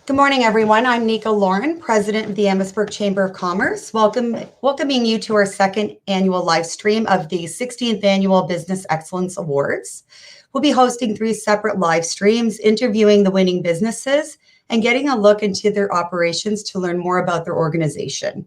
Good morning, everyone. I'm Nika Lauren, President of the Amherstburg Chamber of Commerce, welcoming you to our second annual live stream of the 16th Annual Business Excellence Awards. We'll be hosting 3 separate live streams, interviewing the winning businesses and getting a look into their operations to learn more about their organization.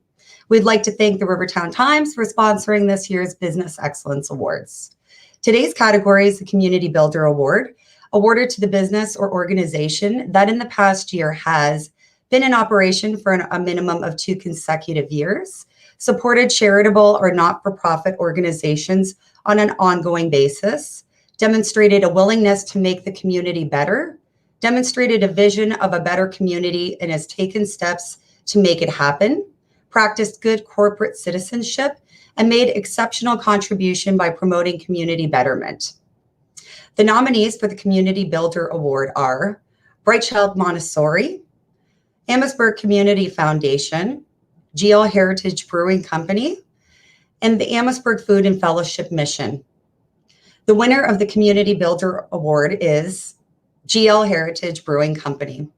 We'd like to thank the Rivertown Times for sponsoring this year's Business Excellence Awards. Today's category is the Community Builder Award, awarded to the business or organization that in the past year has been in operation for a minimum of 2 consecutive years, supported charitable or not-for-profit organizations on an ongoing basis, demonstrated a willingness to make the community better, demonstrated a vision of a better community and has taken steps to make it happen, practiced good corporate citizenship, and made exceptional contribution by promoting community betterment. The nominees for the Community Builder Award are Bright Child Montessori, Amherstburg Community Foundation, GL Heritage Brewing Company, and the Amherstburg Food and Fellowship Mission. The winner of the Community Builder Award is GL Heritage Brewing Company.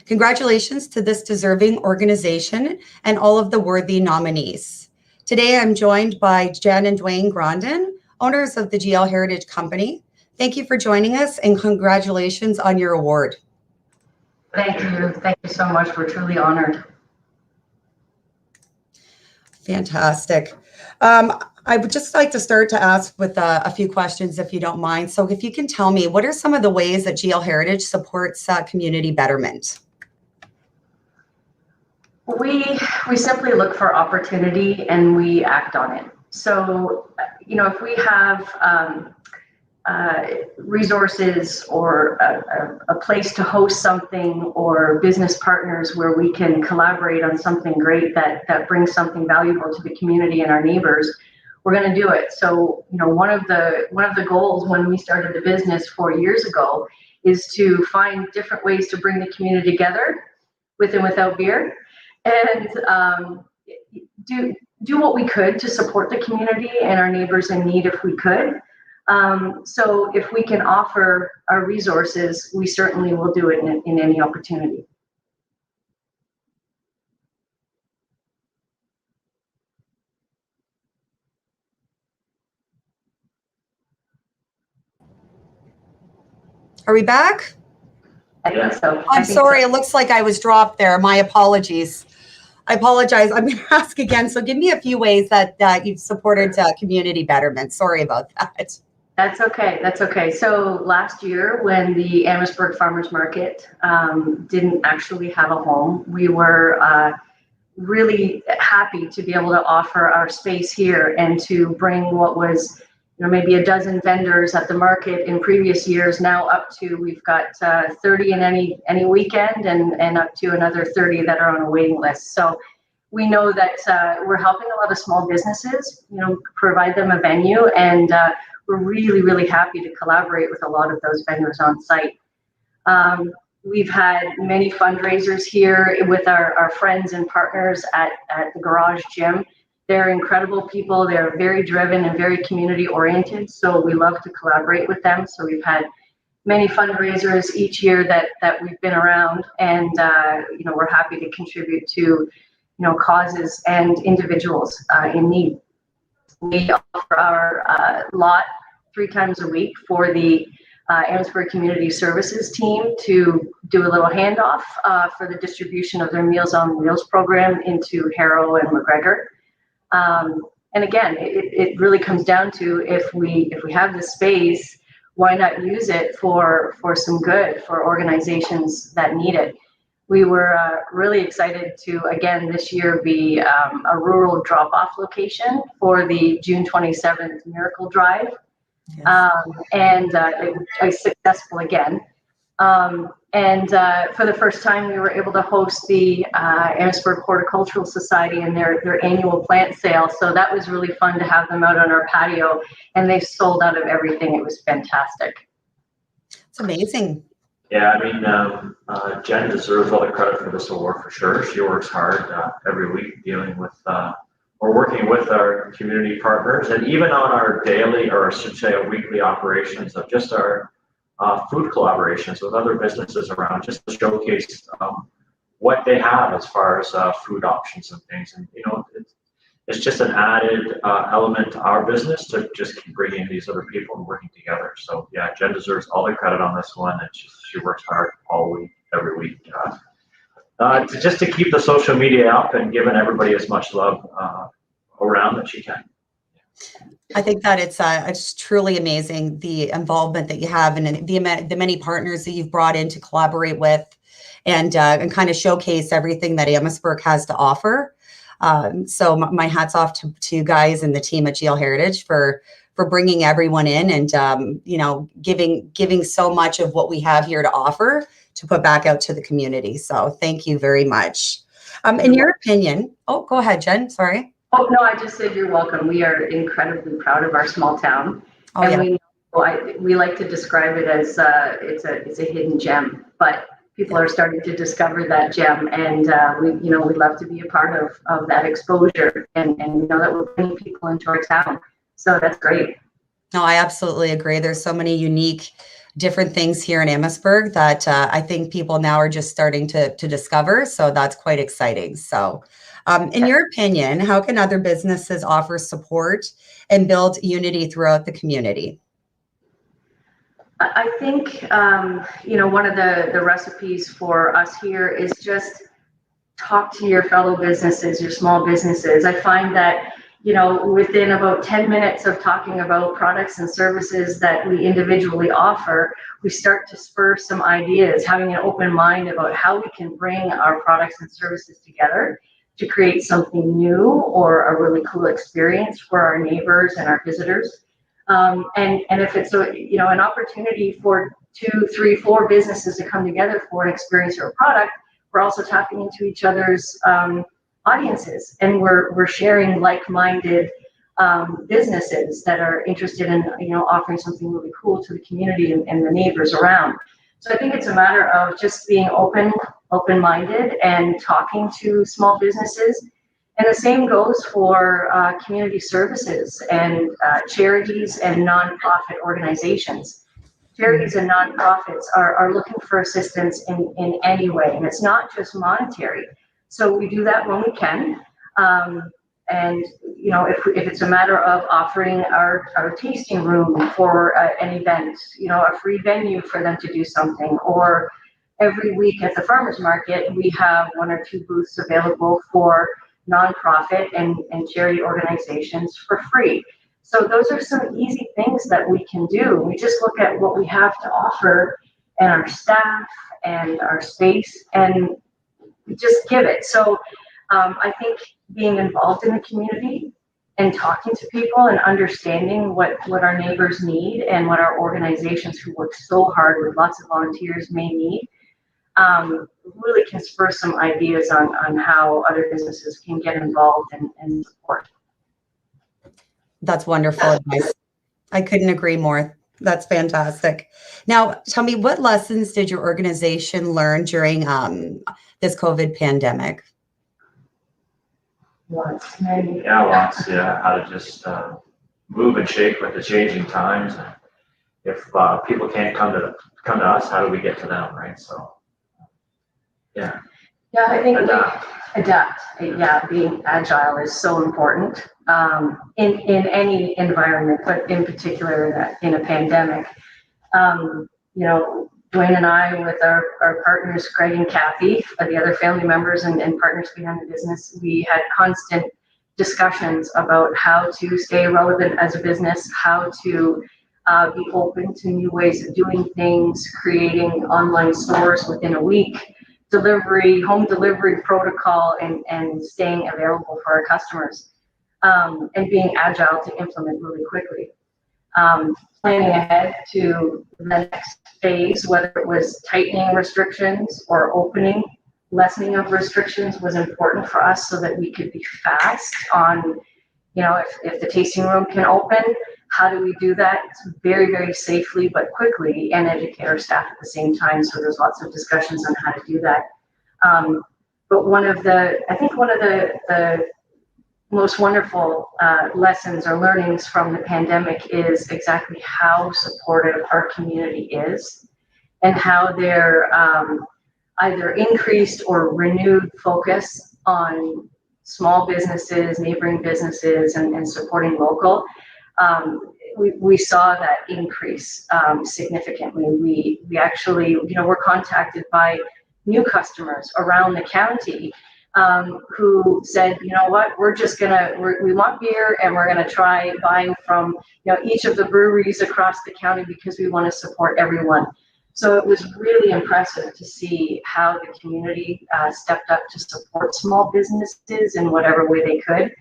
Congratulations to this deserving organization and all of the worthy nominees. Today, I'm joined by Jen and Dwayne Grondin, owners of the GL Heritage Company. Thank you for joining us and congratulations on your award. Thank you. Thank you so much. We're truly honored. Fantastic. I would just like to start to ask with a few questions, if you don't mind. So if you can tell me, what are some of the ways that GL Heritage supports community betterment? We simply look for opportunity and we act on it. So, if we have resources or a place to host something or business partners where we can collaborate on something great that brings something valuable to the community and our neighbors, we're going to do it. So, one of the goals when we started the business 4 years ago is to find different ways to bring the community together with and without beer, and do what we could to support the community and our neighbors in need if we could. So if we can offer our resources, we certainly will do it in any opportunity. Are we back? I think so. I'm sorry, it looks like I was dropped there. My apologies. I apologize. I'm going to ask again. So give me a few ways that you've supported community betterment. Sorry about that. That's okay. That's okay. So last year, when the Amherstburg Farmers Market didn't actually have a home, we were really happy to be able to offer our space here and to bring what was, maybe a dozen vendors at the market in previous years, now up to, we've got 30 in any weekend and up to another 30 that are on a waiting list. So we know that we're helping a lot of small businesses, provide them a venue, and we're really, really happy to collaborate with a lot of those vendors on site. We've had many fundraisers here with our friends and partners at the Garage Gym. They're incredible people. They're very driven and very community oriented. So we love to collaborate with them. So we've had many fundraisers each year that we've been around, and we're happy to contribute to causes and individuals in need. We offer our lot 3 times a week for the Amherstburg Community Services team to do a little handoff for the distribution of their Meals on Wheels program into Harrow and McGregor. And again, it really comes down to, if we have the space, why not use it for some good for organizations that need it? We were really excited to, again, this year be a rural drop-off location for the June 27th Miracle Drive. Yes. And it was successful again. And for the first time, we were able to host the Amherstburg Horticultural Society and their annual plant sale. So that was really fun to have them out on our patio, and they sold out of everything. It was fantastic. It's amazing. Yeah, I mean, Jen deserves all the credit for this award for sure. She works hard every week dealing with, or working with our community partners, and even on our daily, or I should say, our weekly operations of just our food collaborations with other businesses around, just to showcase what they have as far as food options and things. And it's just an added element to our business to just keep bringing these other people and working together. So yeah, Jen deserves all the credit on this one, and she works hard all week, every week, to keep the social media up and giving everybody as much love around that she can. I think that it's truly amazing, the involvement that you have and the many partners that you've brought in to collaborate with and kind of showcase everything that Amherstburg has to offer. So my hat's off to you guys and the team at GL Heritage for bringing everyone in and giving so much of what we have here to offer to put back out to the community. So thank you very much. In your opinion, oh, go ahead, Jen. Sorry. Oh, no, I just said you're welcome. We are incredibly proud of our small town. Oh, and yeah. we like to describe it as it's a hidden gem, but people are starting to discover that gem, and we'd love to be a part of that exposure, and we know that we're bringing people into our town. So that's great. No, I absolutely agree. There's so many unique different things here in Amherstburg that I think people now are just starting to discover. So that's quite exciting. So in your opinion, how can other businesses offer support and build unity throughout the community? I think, one of the recipes for us here is just talk to your fellow businesses, your small businesses. I find that, within about 10 minutes of talking about products and services that we individually offer, we start to spur some ideas, having an open mind about how we can bring our products and services together to create something new or a really cool experience for our neighbors and our visitors. And if it's an opportunity for 2, 3, 4 businesses to come together for an experience or a product, we're also tapping into each other's audiences, and we're sharing like-minded businesses that are interested in offering something really cool to the community and the neighbors around. So I think it's a matter of just being open-minded and talking to small businesses. And the same goes for community services and charities and nonprofit organizations. Charities and nonprofits are looking for assistance in any way, and it's not just monetary. So we do that when we can. And if it's a matter of offering our tasting room for an event, a free venue for them to do something, or every week at the farmers market, we have 1 or 2 booths available for nonprofit and charity organizations for free. So those are some easy things that we can do. We just look at what we have to offer and our staff and our space and just give it. So I think being involved in the community and talking to people and understanding what our neighbors need and what our organizations who work so hard with lots of volunteers may need, really can spur some ideas on how other businesses can get involved and support. That's wonderful advice. I couldn't agree more. That's fantastic. Now, tell me, what lessons did your organization learn during this COVID pandemic? Lots. Yeah, lots. Yeah, how to just move and shake with the changing times. And if people can't come to us, how do we get to them, right? So, yeah. Yeah, I think adapt. Yeah, being agile is so important in any environment, but in particular in a pandemic. Dwayne and I, with our partners, Greg and Kathy, the other family members and partners behind the business, we had constant discussions about how to stay relevant as a business, how to be open to new ways of doing things, creating online stores within a week, home delivery protocol, and staying available for our customers, and being agile to implement really quickly. Planning ahead to the next phase, whether it was tightening restrictions or lessening of restrictions, was important for us so that we could be fast on, if the tasting room can open, How do we do that? Very, very safely but quickly, and educate our staff at the same time. So there's lots of discussions on how to do that. But I think one of the most wonderful lessons or learnings from the pandemic is exactly how supportive our community is, and how their either increased or renewed focus on small businesses, neighboring businesses, and supporting local. We saw that increase significantly. We actually, we're contacted by new customers around the county who said, you know what, we want beer, and we're gonna try buying from, each of the breweries across the county because we want to support everyone. So it was really impressive to see how the community stepped up to support small businesses in whatever way they could.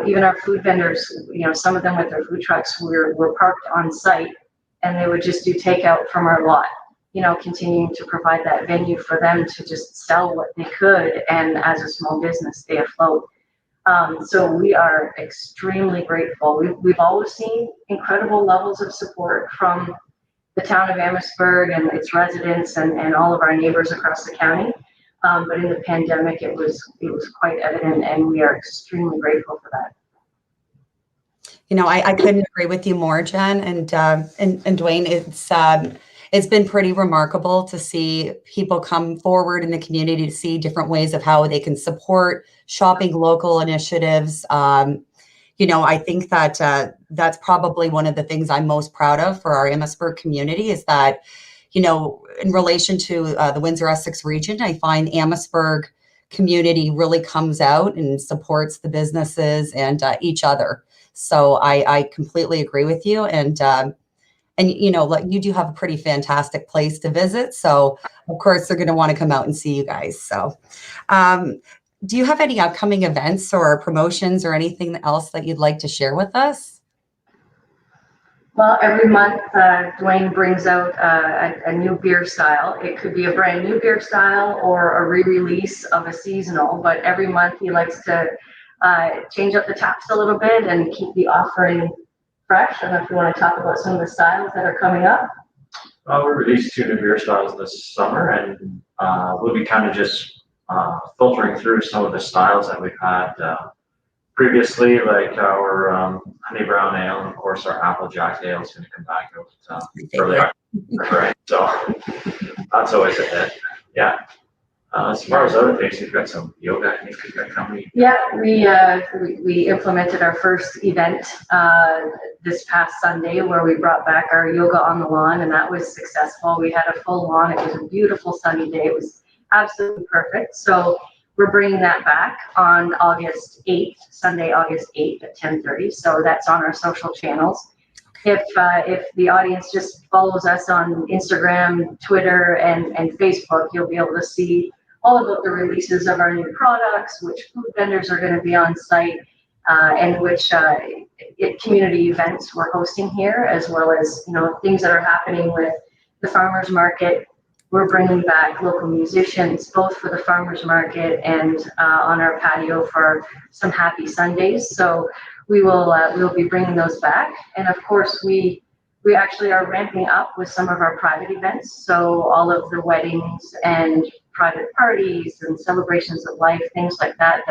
Even our food vendors, some of them with their food trucks were parked on site, and they would just do takeout from our lot, continuing to provide that venue for them to just sell what they could, and as a small business stay afloat. So we are extremely grateful. We've always seen incredible levels of support from the town of Amherstburg and its residents and all of our neighbors across the county. But in the pandemic, it was quite evident, and we are extremely grateful for that. I couldn't agree with you more, Jen and Dwayne. It's been pretty remarkable to see people come forward in the community to see different ways of how they can support shopping local initiatives. I think that that's probably one of the things I'm most proud of for our Amherstburg community is that, in relation to the Windsor-Essex region, I find Amherstburg community really comes out and supports the businesses and each other. So I completely agree with you. And you do have a pretty fantastic place to visit. So of course they're going to want to come out and see you guys. So do you have any upcoming events or promotions or anything else that you'd like to share with us? Well, every month, Dwayne brings out a new beer style. It could be a brand new beer style or a re-release of a seasonal, but every month he likes to change up the taps a little bit and keep the offering fresh. I don't know if you want to talk about some of the styles that are coming up. We released 2 new beer styles this summer, and we'll be kind of just filtering through some of the styles that we've had previously, like our honey brown ale, and of course our Applejack ale is going to come back out early October, right? So that's always a hit. Yeah. As far as other things, we've got some yoga. I think we've got company. Yeah, we implemented our first event this past Sunday, where we brought back our yoga on the lawn, and that was successful. We had a full lawn. It was a beautiful sunny day. It was absolutely perfect. So we're bringing that back on August 8th, Sunday, August 8th at 10:30. So that's on our social channels. If the audience just follows us on Instagram, Twitter, and Facebook, you'll be able to see all about the releases of our new products, which food vendors are going to be on site, and which community events we're hosting here, as well as things that are happening with the farmers market. We're bringing back local musicians, both for the farmers market and on our patio for some happy Sundays. So we'll be bringing those back, and of course we actually are ramping up with some of our private events. So all of the weddings and private parties and celebrations of life, things like that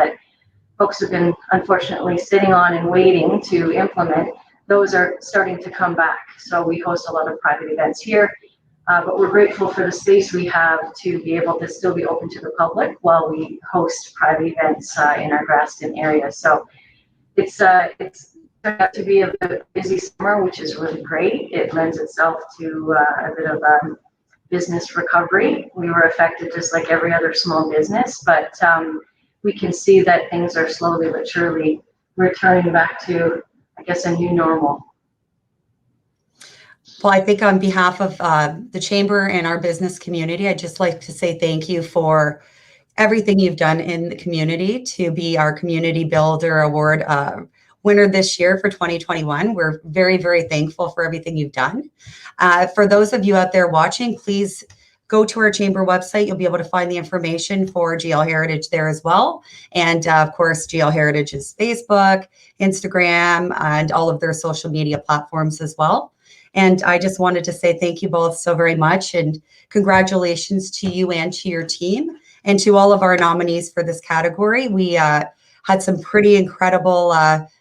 folks have been unfortunately sitting on and waiting to implement, those are starting to come back. So we host a lot of private events here, but we're grateful for the space we have to be able to still be open to the public while we host private events in our Grafton area. So it's turned out to be a busy summer, which is really great. It lends itself to a bit of business recovery. We were affected just like every other small business, but we can see that things are slowly but surely returning back to, I guess, a new normal. Well, I think on behalf of the Chamber and our business community, I'd just like to say thank you for everything you've done in the community to be our Community Builder Award winner this year for 2021. We're very, very thankful for everything you've done. For those of you out there watching, please go to our chamber website. You'll be able to find the information for GL Heritage there as well. And of course, GL Heritage is Facebook, Instagram, and all of their social media platforms as well. And I just wanted to say thank you both so very much, and congratulations to you and to your team, and to all of our nominees for this category. We had some pretty incredible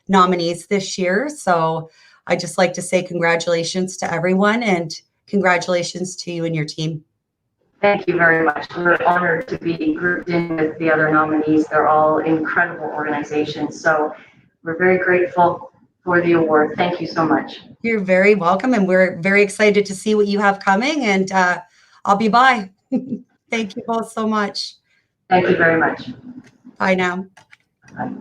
nominees this year. So I just like to say congratulations to everyone, and congratulations to you and your team. Thank you very much. We're honored to be grouped in with the other nominees. They're all incredible organizations. So we're very grateful for the award. Thank you so much. You're very welcome, and we're very excited to see what you have coming, and I'll be by. Thank you both so much. Thank you very much. Bye now. Bye.